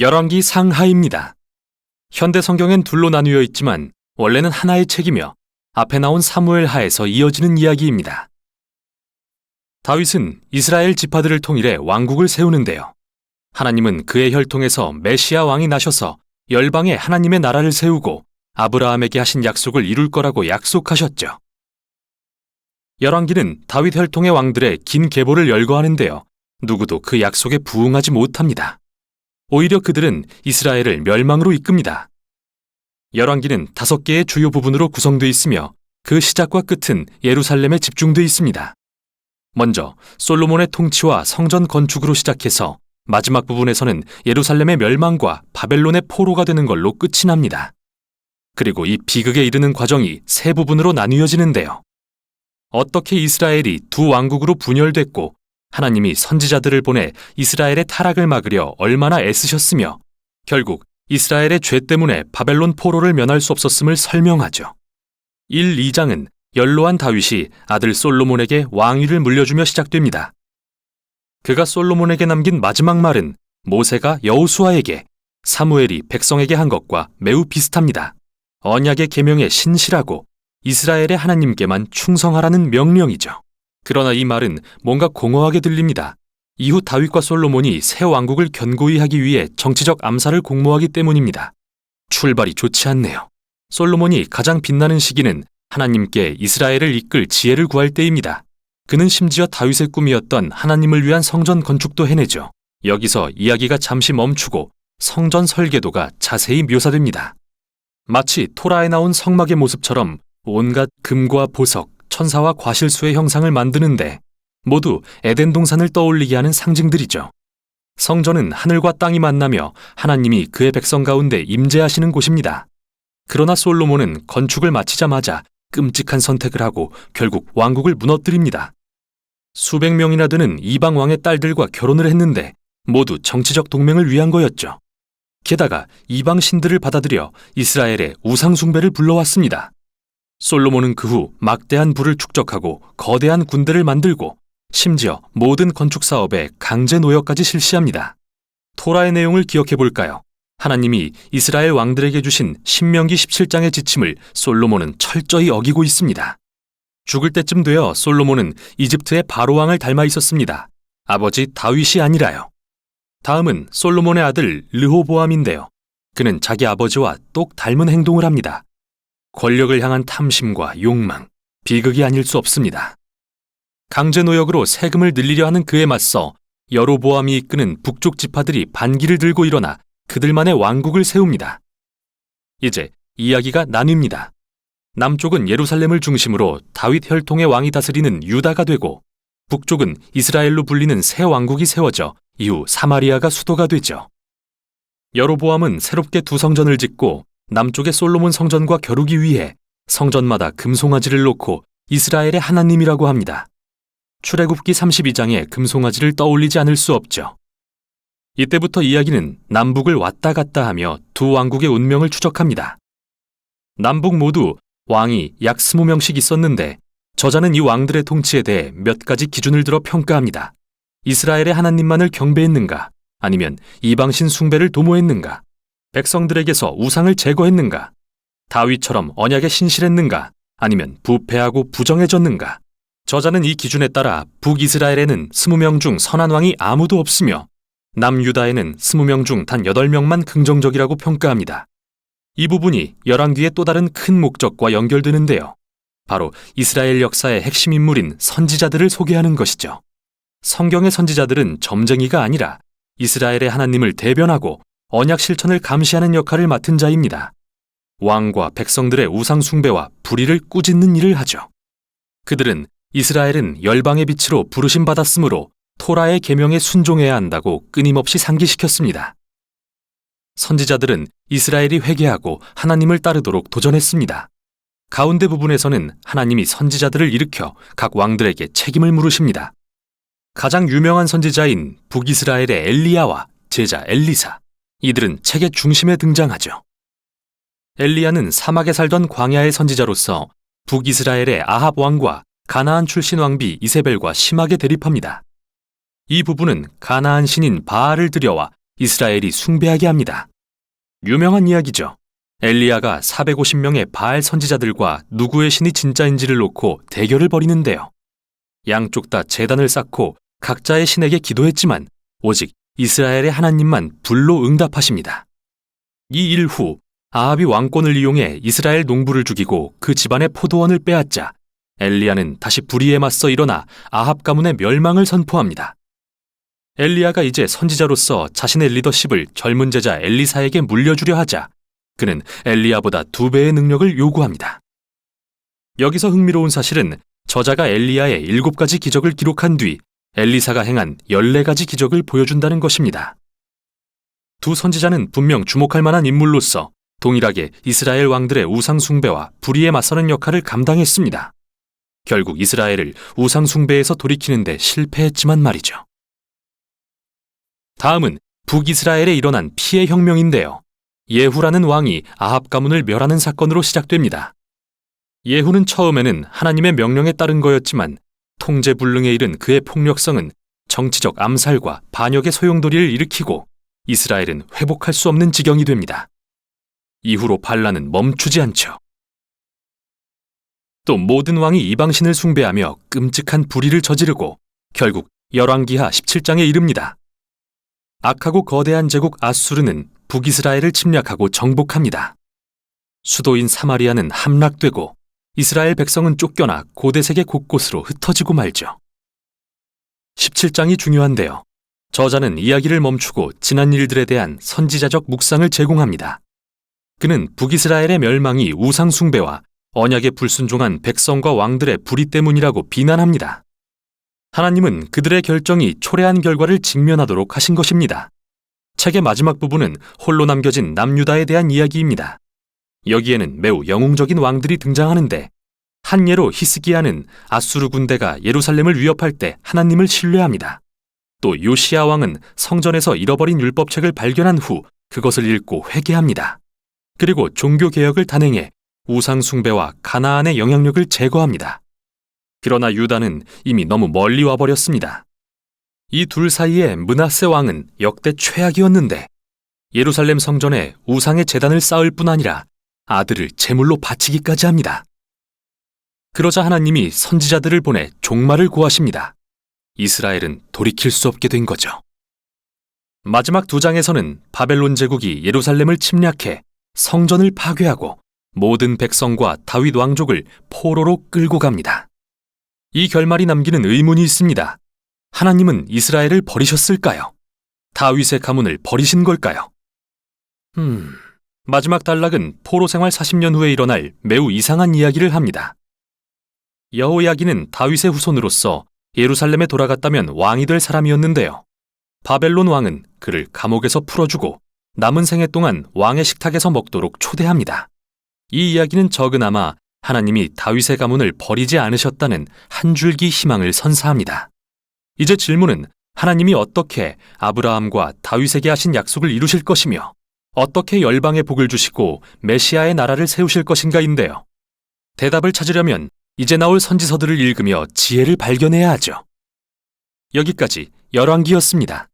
열왕기 상하입니다. 현대 성경엔 둘로 나뉘어 있지만 원래는 하나의 책이며 앞에 나온 사무엘 하에서 이어지는 이야기입니다. 다윗은 이스라엘 지파들을 통일해 왕국을 세우는데요. 하나님은 그의 혈통에서 메시아 왕이 나셔서 열방에 하나님의 나라를 세우고 아브라함에게 하신 약속을 이룰 거라고 약속하셨죠. 열왕기는 다윗 혈통의 왕들의 긴 계보를 열거하는데요. 누구도 그 약속에 부응하지 못합니다. 오히려 그들은 이스라엘을 멸망으로 이끕니다. 열왕기는 5개의 주요 부분으로 구성되어 있으며 그 시작과 끝은 예루살렘에 집중되어 있습니다. 먼저 솔로몬의 통치와 성전 건축으로 시작해서 마지막 부분에서는 예루살렘의 멸망과 바벨론의 포로가 되는 걸로 끝이 납니다. 그리고 이 비극에 이르는 과정이 3부분으로 나뉘어지는데요. 어떻게 이스라엘이 두 왕국으로 분열됐고 하나님이 선지자들을 보내 이스라엘의 타락을 막으려 얼마나 애쓰셨으며 결국 이스라엘의 죄 때문에 바벨론 포로를 면할 수 없었음을 설명하죠. 1, 2장은 연로한 다윗이 아들 솔로몬에게 왕위를 물려주며 시작됩니다. 그가 솔로몬에게 남긴 마지막 말은 모세가 여호수아에게, 사무엘이 백성에게 한 것과 매우 비슷합니다. 언약의 계명에 신실하고 이스라엘의 하나님께만 충성하라는 명령이죠. 그러나 이 말은 뭔가 공허하게 들립니다. 이후 다윗과 솔로몬이 새 왕국을 견고히 하기 위해 정치적 암살을 공모하기 때문입니다. 출발이 좋지 않네요. 솔로몬이 가장 빛나는 시기는 하나님께 이스라엘을 이끌 지혜를 구할 때입니다. 그는 심지어 다윗의 꿈이었던 하나님을 위한 성전 건축도 해내죠. 여기서 이야기가 잠시 멈추고 성전 설계도가 자세히 묘사됩니다. 마치 토라에 나온 성막의 모습처럼 온갖 금과 보석, 천사와 과실수의 형상을 만드는데 모두 에덴 동산을 떠올리게 하는 상징들이죠. 성전은 하늘과 땅이 만나며 하나님이 그의 백성 가운데 임재하시는 곳입니다. 그러나 솔로몬은 건축을 마치자마자 끔찍한 선택을 하고 결국 왕국을 무너뜨립니다. 수백 명이나 되는 이방 왕의 딸들과 결혼을 했는데 모두 정치적 동맹을 위한 거였죠. 게다가 이방 신들을 받아들여 이스라엘의 우상 숭배를 불러왔습니다. 솔로몬은 그 후 막대한 부를 축적하고 거대한 군대를 만들고 심지어 모든 건축 사업에 강제 노역까지 실시합니다. 토라의 내용을 기억해 볼까요? 하나님이 이스라엘 왕들에게 주신 신명기 17장의 지침을 솔로몬은 철저히 어기고 있습니다. 죽을 때쯤 되어 솔로몬은 이집트의 바로 왕을 닮아 있었습니다. 아버지 다윗이 아니라요. 다음은 솔로몬의 아들 르호보암인데요. 그는 자기 아버지와 똑 닮은 행동을 합니다. 권력을 향한 탐심과 욕망, 비극이 아닐 수 없습니다. 강제 노역으로 세금을 늘리려 하는 그에 맞서 여로보암이 이끄는 북쪽 지파들이 반기를 들고 일어나 그들만의 왕국을 세웁니다. 이제 이야기가 나뉩니다. 남쪽은 예루살렘을 중심으로 다윗 혈통의 왕이 다스리는 유다가 되고 북쪽은 이스라엘로 불리는 새 왕국이 세워져 이후 사마리아가 수도가 되죠. 여로보암은 새롭게 두 성전을 짓고 남쪽의 솔로몬 성전과 겨루기 위해 성전마다 금송아지를 놓고 이스라엘의 하나님이라고 합니다. 출애굽기 32장에 금송아지를 떠올리지 않을 수 없죠. 이때부터 이야기는 남북을 왔다 갔다 하며 두 왕국의 운명을 추적합니다. 남북 모두 왕이 약 20명씩 있었는데 저자는 이 왕들의 통치에 대해 몇 가지 기준을 들어 평가합니다. 이스라엘의 하나님만을 경배했는가? 아니면 이방신 숭배를 도모했는가? 백성들에게서 우상을 제거했는가? 다윗처럼 언약에 신실했는가? 아니면 부패하고 부정해졌는가? 저자는 이 기준에 따라 북이스라엘에는 20명 중 선한 왕이 아무도 없으며 남유다에는 20명 중 단 8명만 긍정적이라고 평가합니다. 이 부분이 열왕기의 또 다른 큰 목적과 연결되는데요. 바로 이스라엘 역사의 핵심 인물인 선지자들을 소개하는 것이죠. 성경의 선지자들은 점쟁이가 아니라 이스라엘의 하나님을 대변하고 언약 실천을 감시하는 역할을 맡은 자입니다. 왕과 백성들의 우상 숭배와 불의를 꾸짖는 일을 하죠. 그들은 이스라엘은 열방의 빛으로 부르심 받았으므로 토라의 계명에 순종해야 한다고 끊임없이 상기시켰습니다. 선지자들은 이스라엘이 회개하고 하나님을 따르도록 도전했습니다. 가운데 부분에서는 하나님이 선지자들을 일으켜 각 왕들에게 책임을 물으십니다. 가장 유명한 선지자인 북이스라엘의 엘리야와 제자 엘리사, 이들은 책의 중심에 등장하죠. 엘리야는 사막에 살던 광야의 선지자로서 북이스라엘의 아합 왕과 가나안 출신 왕비 이세벨과 심하게 대립합니다. 이 부부는 가나안 신인 바알을 들여와 이스라엘이 숭배하게 합니다. 유명한 이야기죠. 엘리야가 450명의 바알 선지자들과 누구의 신이 진짜인지를 놓고 대결을 벌이는데요. 양쪽 다 제단을 쌓고 각자의 신에게 기도했지만 오직 이스라엘의 하나님만 불로 응답하십니다. 이 일 후 아합이 왕권을 이용해 이스라엘 농부를 죽이고 그 집안의 포도원을 빼앗자 엘리야는 다시 불의에 맞서 일어나 아합 가문의 멸망을 선포합니다. 엘리야가 이제 선지자로서 자신의 리더십을 젊은 제자 엘리사에게 물려주려 하자 그는 엘리야보다 2배의 능력을 요구합니다. 여기서 흥미로운 사실은 저자가 엘리야의 7가지 기적을 기록한 뒤 엘리사가 행한 14가지 기적을 보여준다는 것입니다. 두 선지자는 분명 주목할 만한 인물로서 동일하게 이스라엘 왕들의 우상 숭배와 불의에 맞서는 역할을 감당했습니다. 결국 이스라엘을 우상 숭배에서 돌이키는 데 실패했지만 말이죠. 다음은 북이스라엘에 일어난 피해 혁명인데요. 예후라는 왕이 아합 가문을 멸하는 사건으로 시작됩니다. 예후는 처음에는 하나님의 명령에 따른 거였지만 통제불능에 이른 그의 폭력성은 정치적 암살과 반역의 소용돌이를 일으키고 이스라엘은 회복할 수 없는 지경이 됩니다. 이후로 반란은 멈추지 않죠. 또 모든 왕이 이방신을 숭배하며 끔찍한 불의를 저지르고 결국 열왕기하 17장에 이릅니다. 악하고 거대한 제국 아수르는 북이스라엘을 침략하고 정복합니다. 수도인 사마리아는 함락되고 이스라엘 백성은 쫓겨나 고대 세계 곳곳으로 흩어지고 말죠. 17장이 중요한데요. 저자는 이야기를 멈추고 지난 일들에 대한 선지자적 묵상을 제공합니다. 그는 북이스라엘의 멸망이 우상 숭배와 언약에 불순종한 백성과 왕들의 불의 때문이라고 비난합니다. 하나님은 그들의 결정이 초래한 결과를 직면하도록 하신 것입니다. 책의 마지막 부분은 홀로 남겨진 남유다에 대한 이야기입니다. 여기에는 매우 영웅적인 왕들이 등장하는데 한 예로 히스기야는 아수르 군대가 예루살렘을 위협할 때 하나님을 신뢰합니다. 또 요시야 왕은 성전에서 잃어버린 율법책을 발견한 후 그것을 읽고 회개합니다. 그리고 종교개혁을 단행해 우상 숭배와 가나안의 영향력을 제거합니다. 그러나 유다는 이미 너무 멀리 와버렸습니다. 이 둘 사이에 므낫세 왕은 역대 최악이었는데 예루살렘 성전에 우상의 제단을 쌓을 뿐 아니라 아들을 제물로 바치기까지 합니다. 그러자 하나님이 선지자들을 보내 종말을 고하십니다. 이스라엘은 돌이킬 수 없게 된 거죠. 마지막 2장에서는 바벨론 제국이 예루살렘을 침략해 성전을 파괴하고 모든 백성과 다윗 왕족을 포로로 끌고 갑니다. 이 결말이 남기는 의문이 있습니다. 하나님은 이스라엘을 버리셨을까요? 다윗의 가문을 버리신 걸까요? 마지막 단락은 포로 생활 40년 후에 일어날 매우 이상한 이야기를 합니다. 여호야긴은 다윗의 후손으로서 예루살렘에 돌아갔다면 왕이 될 사람이었는데요. 바벨론 왕은 그를 감옥에서 풀어주고 남은 생애 동안 왕의 식탁에서 먹도록 초대합니다. 이 이야기는 적으나마 하나님이 다윗의 가문을 버리지 않으셨다는 한 줄기 희망을 선사합니다. 이제 질문은 하나님이 어떻게 아브라함과 다윗에게 하신 약속을 이루실 것이며 어떻게 열방에 복을 주시고 메시아의 나라를 세우실 것인가인데요. 대답을 찾으려면 이제 나올 선지서들을 읽으며 지혜를 발견해야 하죠. 여기까지 열왕기였습니다.